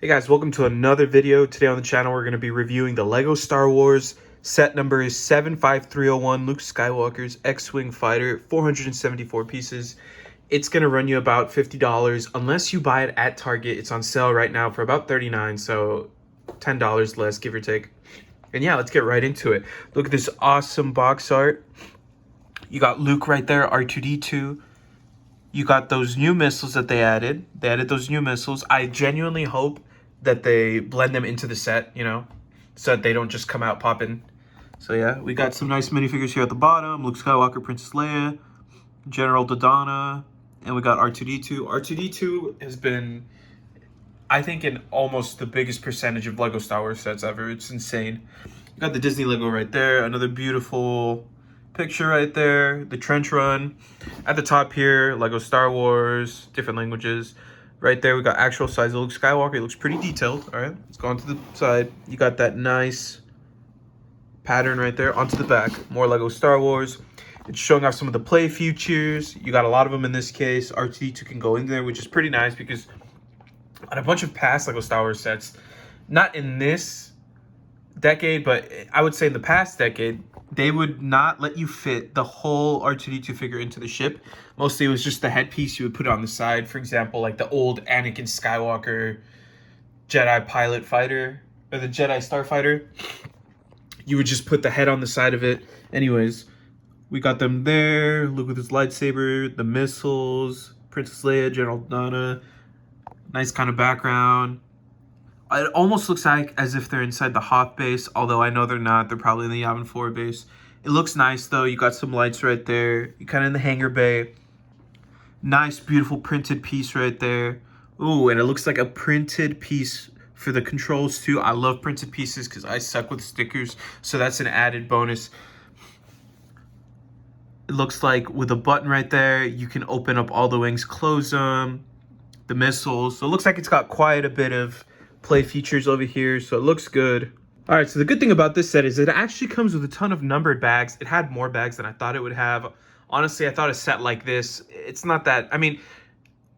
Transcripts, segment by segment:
Hey guys, welcome to another video. Today on the channel we're going to be reviewing the LEGO Star Wars set number is 75301 Luke Skywalker's X-Wing fighter, 474 pieces. It's going to run you about $50 unless you buy it at Target. It's on sale right now for about $39, so $10 less, give or take. And yeah, let's get right into it. Look at this awesome box art. You got Luke right there, R2-D2. You got those new missiles that they added. They added those new missiles. I genuinely hope that they blend them into the set, you know, so that they don't just come out popping. So yeah, we got some nice minifigures here at the bottom. Luke Skywalker, Princess Leia, General Dodonna, and we got R2-D2. R2-D2 has been, I think, in almost the biggest percentage of LEGO Star Wars sets ever. It's insane. You got the Disney Lego right there. Another beautiful picture right there. The trench run. At the top here, LEGO Star Wars, different languages. Right there, we got actual size of Luke Skywalker. It looks pretty detailed. All right, let's go onto the side. You got that nice pattern right there. Onto the back, more LEGO Star Wars. It's showing off some of the play features. You got a lot of them in this case. R2-D2 can go in there, which is pretty nice because on a bunch of past LEGO Star Wars sets, not in this decade, but I would say in the past decade, they would not let you fit the whole R2-D2 figure into the ship. Mostly it was just the headpiece you would put on the side. For example, like the old Anakin Skywalker Jedi pilot fighter, or the Jedi Starfighter. You would just put the head on the side of it. Anyways, we got them there. Luke with his lightsaber, the missiles, Princess Leia, General Dodonna. Nice kind of background. It almost looks like as if they're inside the Hoth base, although I know they're not. They're probably in the Yavin 4 base. It looks nice, though. You got some lights right there. You're kind of in the hangar bay. Nice, beautiful printed piece right there. Ooh, and it looks like a printed piece for the controls, too. I love printed pieces because I suck with stickers, so that's an added bonus. It looks like with a button right there, you can open up all the wings, close them, the missiles. So it looks like it's got quite a bit of play features over here, so it looks good. All right, so the good thing about this set is it actually comes with a ton of numbered bags. It had more bags than I thought it would have. Honestly, I thought a set like this, it's not that, I mean,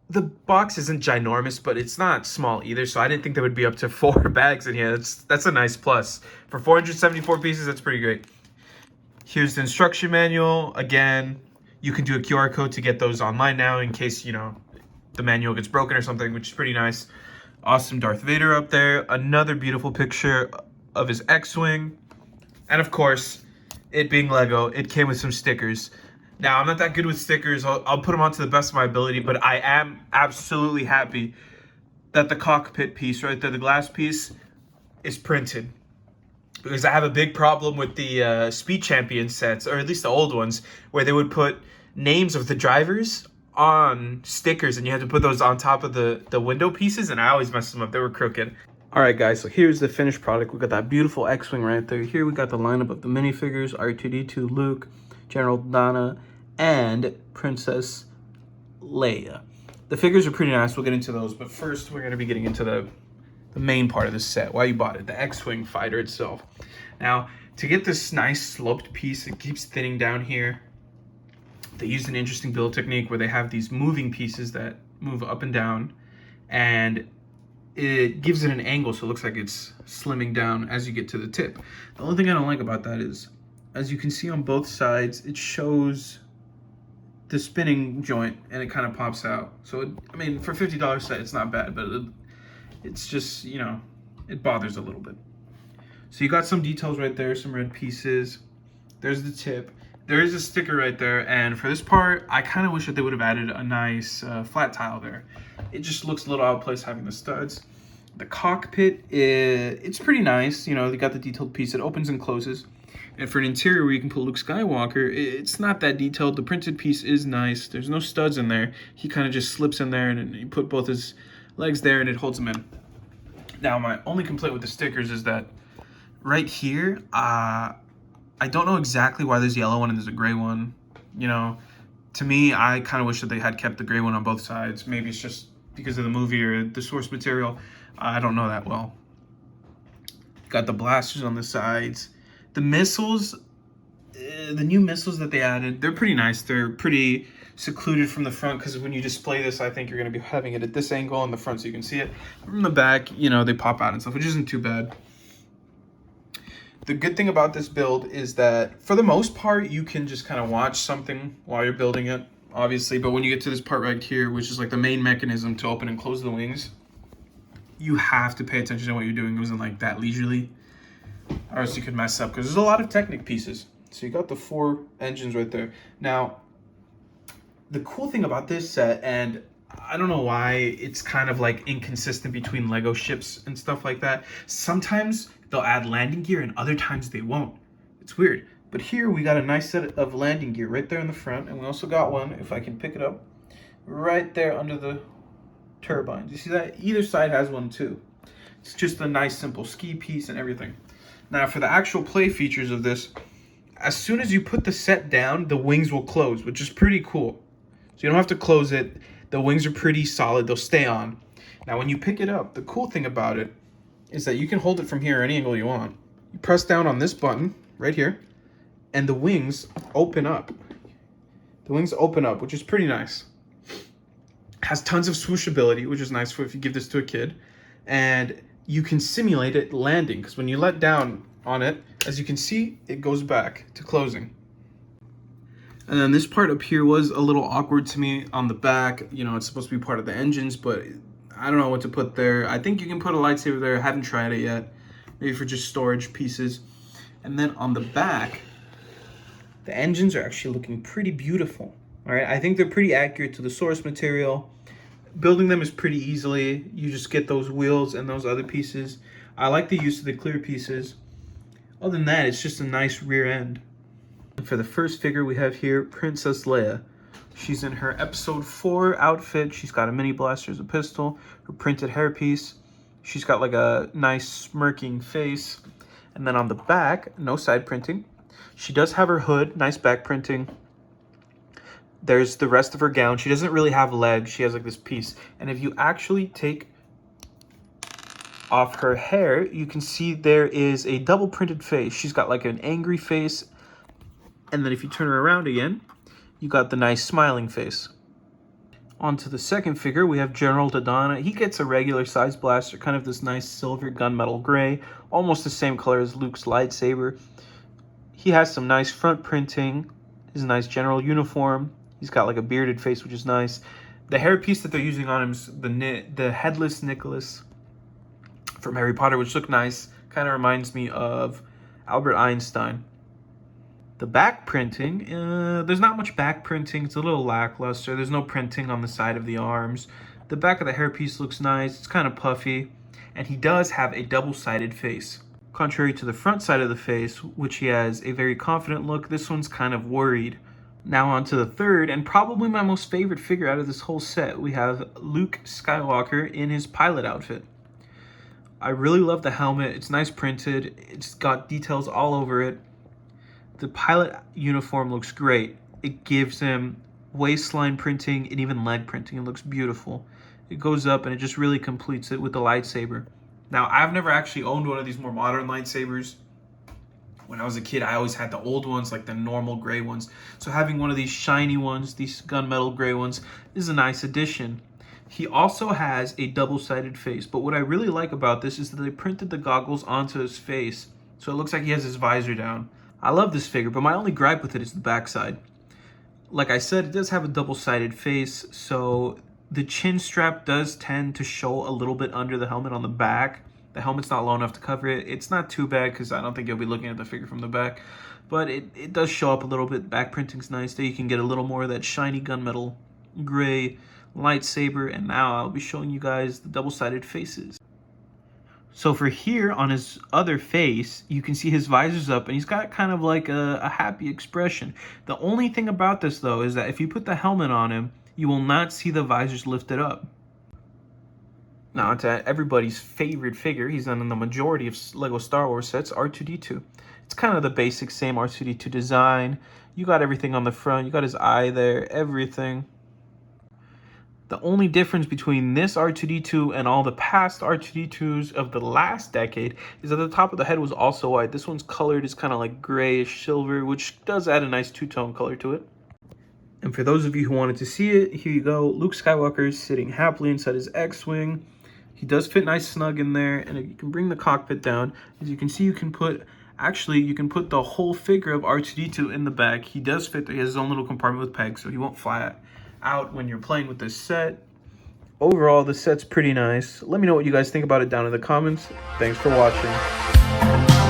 the box isn't ginormous, but it's not small either, so I didn't think there would be up to 4 bags in here. That's a nice plus. For 474 pieces, that's pretty great. Here's the instruction manual. Again, you can do a QR code to get those online now in case, you know, the manual gets broken or something, which is pretty nice. Awesome Darth Vader up there. Another beautiful picture of his X-Wing. And of course, it being Lego, it came with some stickers. Now, I'm not that good with stickers. I'll put them on to the best of my ability, but I am absolutely happy that the cockpit piece right there, the glass piece, is printed. Because I have a big problem with the Speed Champion sets, or at least the old ones, where they would put names of the drivers on stickers and you had to put those on top of the window pieces, and I always messed them up. They were crooked. All right, guys, so here's the finished product. We got that beautiful X-Wing right there. Here we got the lineup of the minifigures: R2-D2, Luke, General Dodonna, and Princess Leia. The figures are pretty nice. We'll get into those, but first we're going to be getting into the main part of the set, why you bought it, the X-Wing fighter itself. Now, to get this nice sloped piece, it keeps thinning down here. They used an interesting build technique where they have these moving pieces that move up and down, and it gives it an angle so it looks like it's slimming down as you get to the tip. The only thing I don't like about that is, as you can see on both sides, it shows the spinning joint and it kind of pops out. So, I mean, for $50 set, it's not bad, but it's just, you know, it bothers a little bit. So you got some details right there, some red pieces. There's the tip. There is a sticker right there, and for this part, I kind of wish that they would have added a nice flat tile there. It just looks a little out of place having the studs. The cockpit, it's pretty nice. You know, they got the detailed piece. It opens and closes. And for an interior where you can put Luke Skywalker, it's not that detailed. The printed piece is nice. There's no studs in there. He kind of just slips in there, and you put both his legs there, and it holds him in. Now, my only complaint with the stickers is that right here, I don't know exactly why there's a yellow one and there's a gray one. You know, to me, I kind of wish that they had kept the gray one on both sides. Maybe it's just because of the movie or the source material. I don't know that well. Got the blasters on the sides. The missiles, the new missiles that they added, they're pretty nice. They're pretty secluded from the front, because when you display this, I think you're going to be having it at this angle on the front so you can see it. From the back, you know, they pop out and stuff, which isn't too bad. The good thing about this build is that for the most part, you can just kind of watch something while you're building it, obviously. But when you get to this part right here, which is like the main mechanism to open and close the wings, you have to pay attention to what you're doing. It wasn't like that leisurely, or else you could mess up, because there's a lot of Technic pieces. So you got the 4 engines right there. Now, the cool thing about this set, and I don't know why it's kind of like inconsistent between Lego ships and stuff like that. Sometimes they'll add landing gear and other times they won't. It's weird. But here we got a nice set of landing gear right there in the front. And we also got one, if I can pick it up, right there under the turbines. You see that? Either side has one too. It's just a nice simple ski piece and everything. Now for the actual play features of this, as soon as you put the set down, the wings will close, which is pretty cool. So you don't have to close it. The wings are pretty solid. They'll stay on. Now when you pick it up, the cool thing about it is that you can hold it from here any angle you want. You press down on this button right here, and the wings open up. The wings open up, which is pretty nice. Has tons of swooshability, which is nice for if you give this to a kid. And you can simulate it landing, because when you let down on it, as you can see, it goes back to closing. And then this part up here was a little awkward to me on the back. You know, it's supposed to be part of the engines, but I don't know what to put there. I think you can put a lightsaber there. I haven't tried it yet. Maybe for just storage pieces. And then on the back, the engines are actually looking pretty beautiful. All right, I think they're pretty accurate to the source material. Building them is pretty easily. You just get those wheels and those other pieces. I like the use of the clear pieces. Other than that, it's just a nice rear end. For the first figure we have here, Princess Leia. She's in her episode 4 outfit. She's got a mini blaster as a pistol, her printed hairpiece. She's got like a nice smirking face. And then on the back, no side printing. She does have her hood, nice back printing. There's the rest of her gown. She doesn't really have legs. She has like this piece. And if you actually take off her hair, you can see there is a double printed face. She's got like an angry face. And then if you turn her around again, you got the nice smiling face. On to the second figure, we have General Dodonna. He gets a regular size blaster, kind of this nice silver gunmetal gray, almost the same color as Luke's lightsaber. He has some nice front printing, his nice general uniform. He's got like a bearded face, which is nice. The hairpiece that they're using on him is the headless Nicholas from Harry Potter, which looked nice. Kind of reminds me of Albert Einstein. The back printing, there's not much back printing. It's a little lackluster. There's no printing on the side of the arms. The back of the hairpiece looks nice. It's kind of puffy. And he does have a double-sided face. Contrary to the front side of the face, which he has a very confident look, this one's kind of worried. Now on to the third, and probably my most favorite figure out of this whole set. We have Luke Skywalker in his pilot outfit. I really love the helmet. It's nice printed. It's got details all over it. The pilot uniform looks great. It gives him waistline printing and even leg printing. It looks beautiful. It goes up and it just really completes it with the lightsaber. Now, I've never actually owned one of these more modern lightsabers. When I was a kid, I always had the old ones, like the normal gray ones. So having one of these shiny ones, these gunmetal gray ones, is a nice addition. He also has a double-sided face. But what I really like about this is that they printed the goggles onto his face. So it looks like he has his visor down. I love this figure, but my only gripe with it is the backside. Like I said, it does have a double-sided face, so the chin strap does tend to show a little bit under the helmet on the back. The helmet's not low enough to cover it. It's not too bad because I don't think you'll be looking at the figure from the back, but it does show up a little bit. Back printing's nice. There you can get a little more of that shiny gunmetal gray lightsaber, and now I'll be showing you guys the double-sided faces. So for here on his other face, you can see his visor's up and he's got kind of like a happy expression. The only thing about this though is that if you put the helmet on him, you will not see the visors lifted up. Now onto everybody's favorite figure. He's on the majority of LEGO Star Wars sets, R2-D2. It's kind of the basic same R2-D2 design. You got everything on the front. You got his eye there, everything. The only difference between this R2-D2 and all the past R2-D2s of the last decade is that the top of the head was also white. This one's colored is kind of like grayish silver, which does add a nice two-tone color to it. And for those of you who wanted to see it, here you go. Luke Skywalker is sitting happily inside his X-Wing. He does fit nice snug in there, and you can bring the cockpit down. As you can see, you can put the whole figure of R2-D2 in the back. He does fit, he has his own little compartment with pegs, so he won't fly out when you're playing with this set. Overall, the set's pretty nice. Let me know what you guys think about it down in the comments. Thanks for watching.